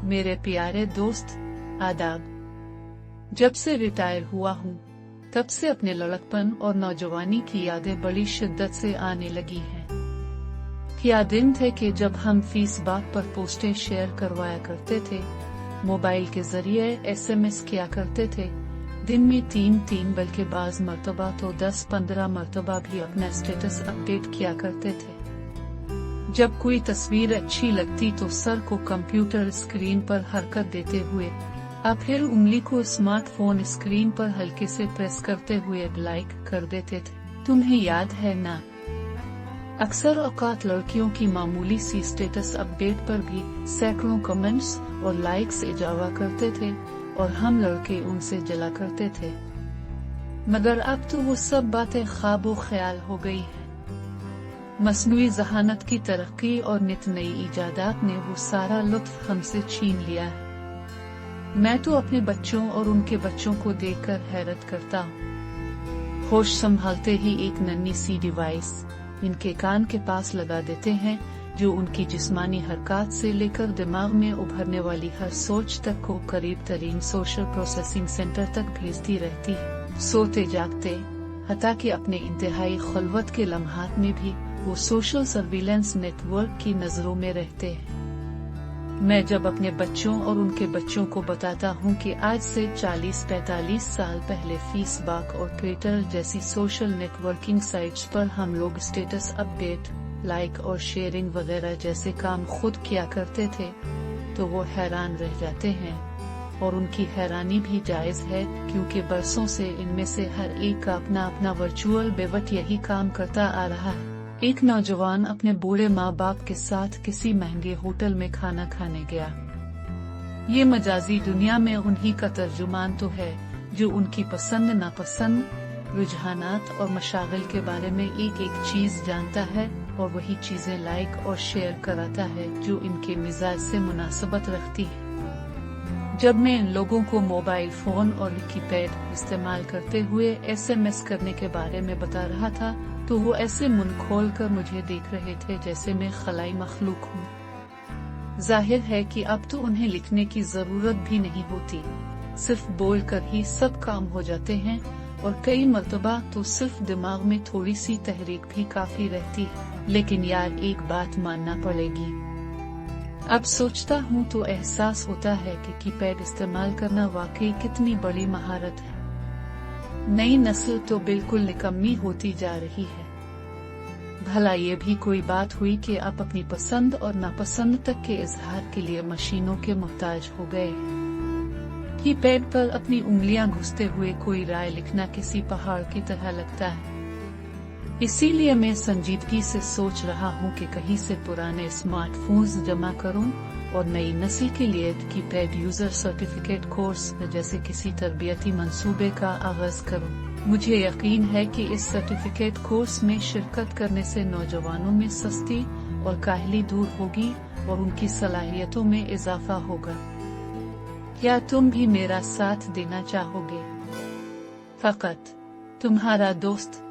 मेरे प्यारे दोस्त, आदाब। जब से रिटायर हुआ हूँ तब से अपने लड़कपन और नौजवानी की यादें बड़ी शिद्दत से आने लगी हैं। क्या दिन थे कि जब हम फेसबुक पर पोस्टें शेयर करवाया करते थे, मोबाइल के जरिए SMS किया करते थे, दिन में 3 बल्कि बाज मर्तबा तो 10-15 मर्तबा भी अपना स्टेटस अपडेट किया करते थे। जब कोई तस्वीर अच्छी लगती तो सर को कंप्यूटर स्क्रीन पर हरकत देते हुए अब फिर उंगली को स्मार्टफोन स्क्रीन पर हल्के से प्रेस करते हुए लाइक कर देते थे। तुम्हें याद है ना? अक्सर औकात लड़कियों की मामूली सी स्टेटस अपडेट पर भी सैकड़ों कमेंट्स और लाइक्स इजावा करते थे और हम लड़के उनसे जला करते थे। मगर अब तो वो सब बातें ख्वाबो ख्याल हो गई है। मसनूई ज़हानत की तरक्की और नित नई इजादात ने वो सारा लुत्फ हमसे छीन लिया है। मैं तो अपने बच्चों और उनके बच्चों को देखकर हैरत करता हूँ। होश संभालते ही एक नन्ही सी डिवाइस इनके कान के पास लगा देते हैं, जो उनकी जिस्मानी हरकत से लेकर दिमाग में उभरने वाली हर सोच तक को करीब तरीन सोशल प्रोसेसिंग सेंटर तक भेजती रहती है। सोते जागते, हत्ता कि अपने इंतहाई खलवत के लम्हात में भी वो सोशल सर्विलेंस नेटवर्क की नजरों में रहते हैं। मैं जब अपने बच्चों और उनके बच्चों को बताता हूँ कि आज से 40-45 साल पहले फेसबुक और ट्विटर जैसी सोशल नेटवर्किंग साइट्स पर हम लोग स्टेटस अपडेट, लाइक और शेयरिंग वगैरह जैसे काम खुद किया करते थे, तो वो हैरान रह जाते हैं। और उनकी हैरानी भी जायज है, क्योंकि बरसों से इनमें से हर एक का अपना अपना वर्चुअल बेवट यही काम करता आ रहा है। एक नौजवान अपने बूढ़े माँ बाप के साथ किसी महंगे होटल में खाना खाने गया। ये मजाजी दुनिया में उन्हीं का तर्जुमान तो है जो उनकी पसंद नापसंद, रुझानात और मशागिल के बारे में एक एक चीज जानता है और वही चीजें लाइक और शेयर कराता है जो इनके मिजाज से मुनासबत रखती है। जब मैं इन लोगों को मोबाइल फोन और कीपैड इस्तेमाल करते हुए SMS करने के बारे में बता रहा था, तो वो ऐसे मुंह खोल कर मुझे देख रहे थे जैसे मैं खलाई मखलूक हूँ। जाहिर है कि अब तो उन्हें लिखने की जरूरत भी नहीं होती, सिर्फ बोल कर ही सब काम हो जाते हैं, और कई मर्तबा तो सिर्फ दिमाग में थोड़ी सी तहरीक भी काफी रहती है। लेकिन यार, एक बात मानना पड़ेगी। अब सोचता हूँ तो एहसास होता है कि कीपैड इस्तेमाल करना वाकई कितनी बड़ी महारत है। नई नस्ल तो बिल्कुल निकम्मी होती जा रही है। भला ये भी कोई बात हुई कि आप अपनी पसंद और नापसंद तक के इजहार के लिए मशीनों के मोहताज हो गए। कीपैड पर अपनी उंगलियां घुसते हुए कोई राय लिखना किसी पहाड़ की तरह लगता है। इसीलिए मैं संजीदगी से सोच रहा हूँ कि कहीं से पुराने स्मार्टफोन्स जमा करूँ और नई नस्ल के लिए कीपैड यूजर सर्टिफिकेट कोर्स जैसे किसी तरबियती मंसूबे का आगाज करूं। मुझे यकीन है कि इस सर्टिफिकेट कोर्स में शिरकत करने से नौजवानों में सस्ती और काहली दूर होगी और उनकी सलाहियतों में इजाफा होगा। क्या तुम भी मेरा साथ देना चाहोगे? फकत तुम्हारा दोस्त